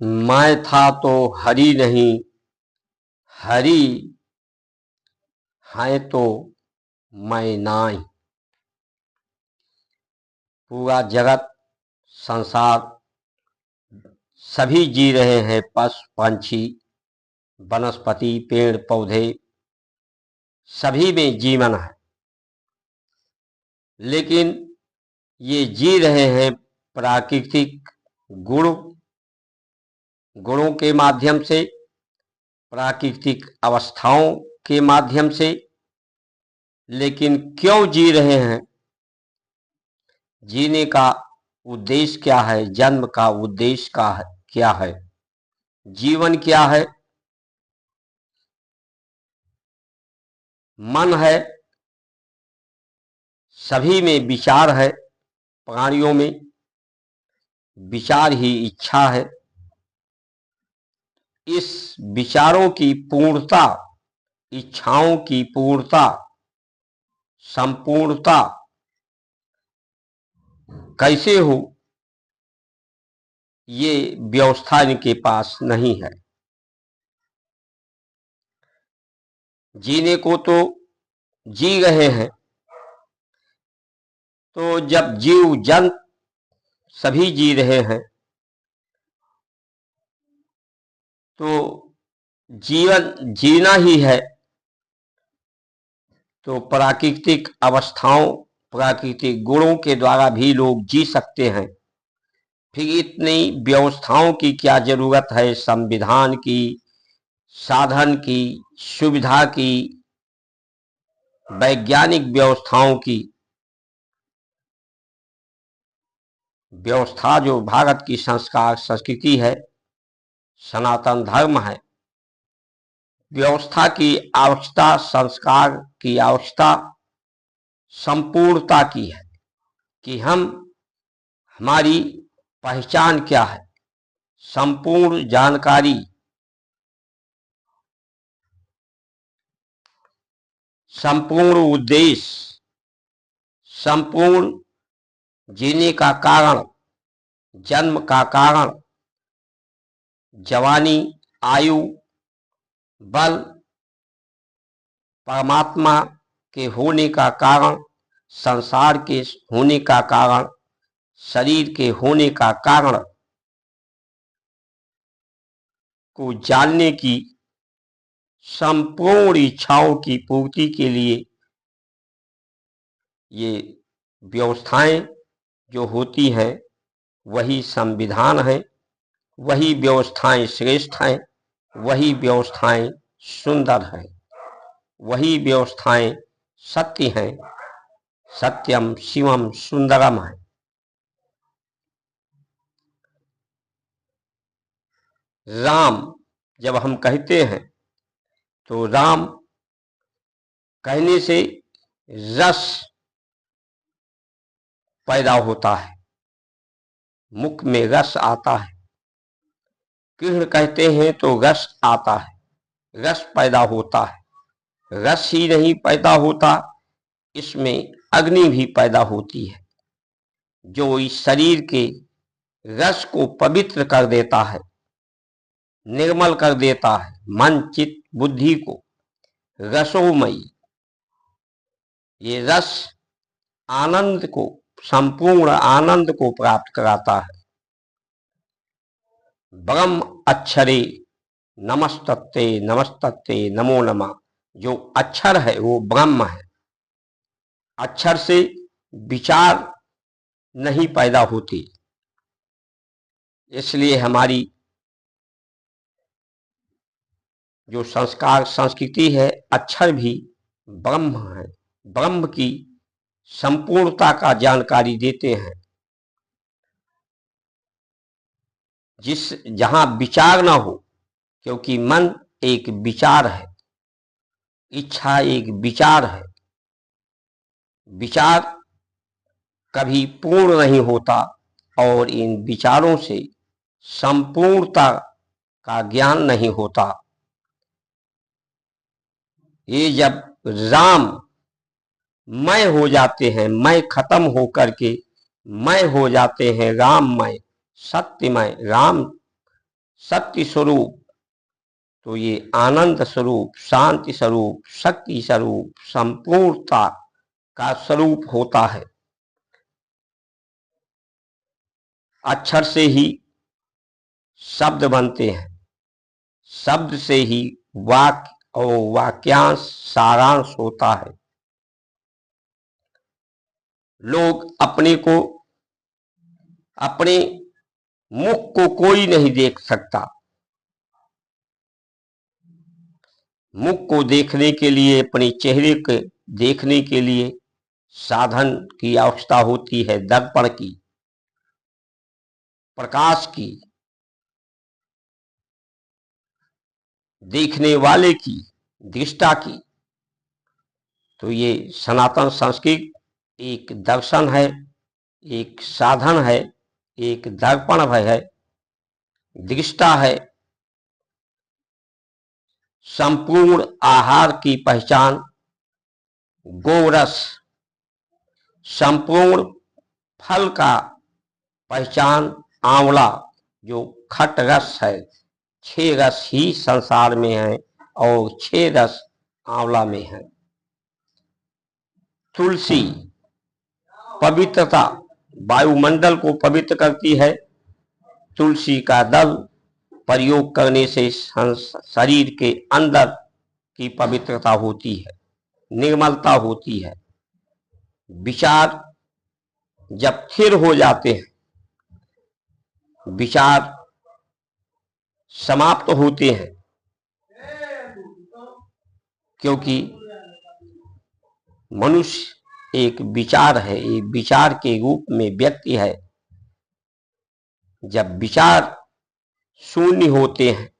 मैं था तो हरि नहीं, हरि है तो मैं नाई। पूरा जगत संसार सभी जी रहे हैं, पशु पंछी वनस्पति पेड़ पौधे सभी में जीवन है, लेकिन ये जी रहे हैं प्राकृतिक गुणों के माध्यम से, प्राकृतिक अवस्थाओं के माध्यम से। लेकिन क्यों जी रहे हैं? जीने का उद्देश्य क्या है? जन्म का उद्देश्य क्या है? जीवन क्या है? मन है, सभी में विचार है, प्राणियों में विचार ही इच्छा है। इस विचारों की पूर्णता, इच्छाओं की पूर्णता, संपूर्णता कैसे हो, ये व्यवस्था इनके पास नहीं है। जीने को तो जी रहे हैं, तो जब जीव जंत सभी जी रहे हैं तो जीवन जीना ही है। तो प्राकृतिक अवस्थाओं, प्राकृतिक गुणों के द्वारा भी लोग जी सकते हैं। फिर इतनी व्यवस्थाओं की क्या जरूरत है? संविधान की, साधन की, सुविधा की, वैज्ञानिक व्यवस्थाओं की। व्यवस्था जो भारत की संस्कार संस्कृति है, सनातन धर्म है, व्यवस्था की आवश्यकता, संस्कार की आवश्यकता संपूर्णता की है कि हमारी पहचान क्या है, संपूर्ण जानकारी, संपूर्ण उद्देश्य, संपूर्ण जीने का कारण, जन्म का कारण, जवानी, आयु, बल, परमात्मा के होने का कारण, संसार के होने का कारण, शरीर के होने का कारण को जानने की संपूर्ण इच्छाओं की पूर्ति के लिए ये व्यवस्थाएं जो होती हैं वही संविधान है, वही व्यवस्थाएं श्रेष्ठ हैं, वही व्यवस्थाएं सुंदर हैं, वही व्यवस्थाएं सत्य हैं। सत्यम शिवम सुंदरम है। राम जब हम कहते हैं तो राम कहने से रस पैदा होता है, मुख में रस आता है। कृष्ण कहते हैं तो रस आता है, रस पैदा होता है। रस ही नहीं पैदा होता, इसमें अग्नि भी पैदा होती है जो इस शरीर के रस को पवित्र कर देता है, निर्मल कर देता है। मन चित्त बुद्धि को रसोमयी, ये रस आनंद को, संपूर्ण आनंद को प्राप्त कराता है। ब्रह्म अक्षरे नमस्तते नमस्तते नमो नमः। जो अक्षर है वो ब्रह्म है। अक्षर से विचार नहीं पैदा होती, इसलिए हमारी जो संस्कार संस्कृति है, अक्षर भी ब्रह्म है, ब्रह्म की संपूर्णता का जानकारी देते हैं। जहां विचार ना हो, क्योंकि मन एक विचार है, इच्छा एक विचार है। विचार कभी पूर्ण नहीं होता और इन विचारों से संपूर्णता का ज्ञान नहीं होता। ये जब राम मैं हो जाते हैं, मैं खत्म होकर के मैं हो जाते हैं राममय, सत्यमय। राम सत्य स्वरूप, तो ये आनंद स्वरूप, शांति स्वरूप, शक्ति स्वरूप, संपूर्णता का स्वरूप होता है। अक्षर से ही शब्द बनते हैं, शब्द से ही वाक्य और वाक्यांश सारांश होता है। लोग अपने मुख को कोई नहीं देख सकता। मुख को देखने के लिए, अपने चेहरे को देखने के लिए साधन की आवश्यकता होती है, दर्पण की, प्रकाश की, देखने वाले की, दृष्टा की। तो ये सनातन संस्कृत एक दर्शन है, एक साधन है, एक दर्पण है, दृष्टा है। संपूर्ण आहार की पहचान गोरस, संपूर्ण फल का पहचान आंवला, जो खट रस है। 6 रस ही संसार में है और 6 रस आंवला में है। तुलसी पवित्रता, वायुमंडल को पवित्र करती है। तुलसी का दल प्रयोग करने से शरीर के अंदर की पवित्रता होती है, निर्मलता होती है। विचार जब स्थिर हो जाते हैं, विचार समाप्त होते हैं, क्योंकि मनुष्य एक विचार है, एक विचार के रूप में व्यक्ति है। जब विचार शून्य होते हैं,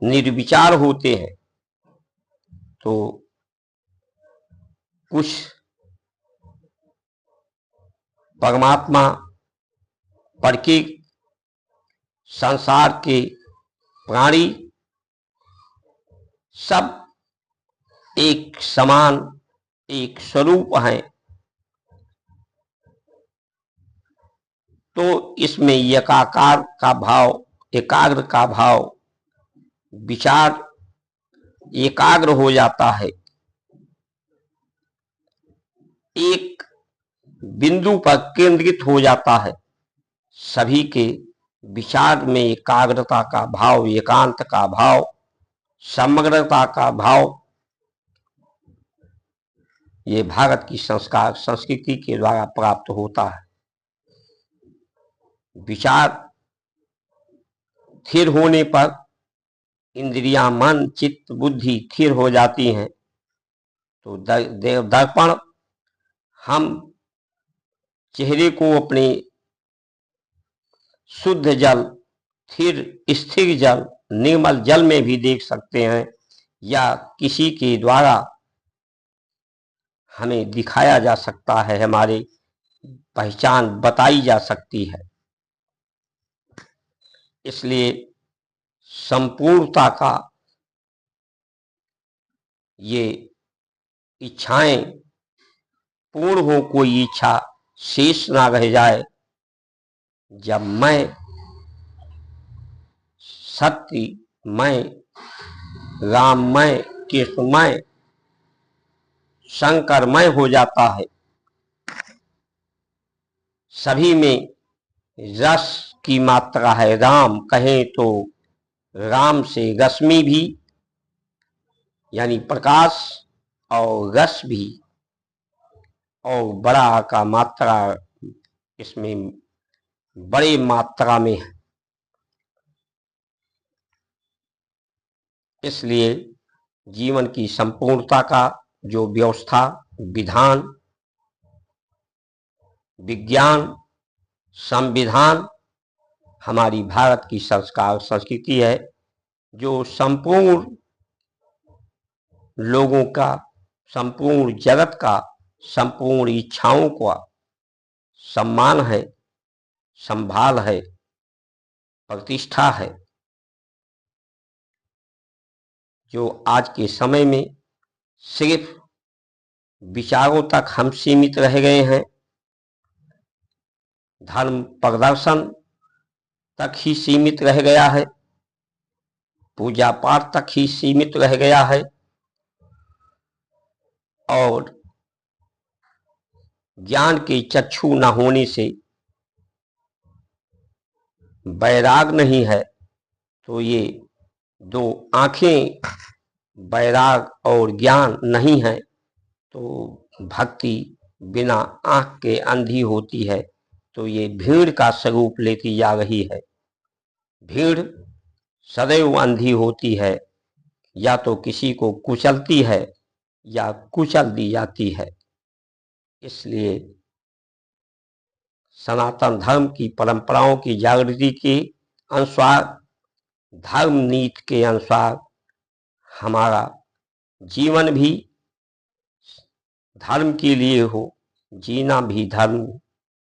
निर्विचार होते हैं, तो कुछ परमात्मा पर के संसार के प्राणी सब एक समान, एक स्वरूप हैं। तो इसमें एकाकार का भाव, एकाग्र का भाव, विचार एकाग्र हो जाता है, एक बिंदु पर केंद्रित हो जाता है। सभी के विचार में एकाग्रता का भाव, एकांत का भाव, समग्रता का भाव, ये भारत की संस्कार संस्कृति के द्वारा प्राप्त होता है। विचार स्थिर होने पर इंद्रियां, मन, चित्त, बुद्धि स्थिर हो जाती हैं। तो दर्पण हम चेहरे को अपने शुद्ध जल, स्थिर जल, निर्मल जल में भी देख सकते हैं, या किसी के द्वारा हमें दिखाया जा सकता है, हमारी पहचान बताई जा सकती है। इसलिए संपूर्णता का ये इच्छाएं पूर्ण हो, कोई इच्छा शेष ना रह जाए। जब मैं सत्य, मैं राममय, कृष्णमय, शंकरमय हो जाता है, सभी में रस की मात्रा है। राम कहें तो राम से रश्मि भी, यानी प्रकाश, और रस भी, और बड़ा का मात्रा इसमें बड़ी मात्रा में है। इसलिए जीवन की संपूर्णता का जो व्यवस्था, विधान, विज्ञान, संविधान हमारी भारत की संस्कार संस्कृति है, जो संपूर्ण लोगों का, संपूर्ण जगत का, संपूर्ण इच्छाओं का सम्मान है, संभाल है, प्रतिष्ठा है। जो आज के समय में सिर्फ विचारों तक हम सीमित रह गए हैं, धर्म प्रदर्शन तक ही सीमित रह गया है। पूजा पाठ तक ही सीमित रह गया है और ज्ञान के चक्षु न होने से वैराग नहीं है, तो ये दो आंखें वैराग और ज्ञान नहीं है तो भक्ति बिना आंख के अंधी होती है। तो ये भीड़ का स्वरूप लेती जा रही है। भीड़ सदैव अंधी होती है, या तो किसी को कुचलती है या कुचल दी जाती है। इसलिए सनातन धर्म की परंपराओं की जागृति के अनुसार, धर्म नीति के अनुसार हमारा जीवन भी धर्म के लिए हो, जीना भी धर्म,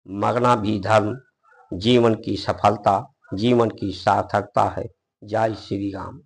मरना भी धर्म, जीवन की सफलता, जीवन की सार्थकता है। जय श्री राम।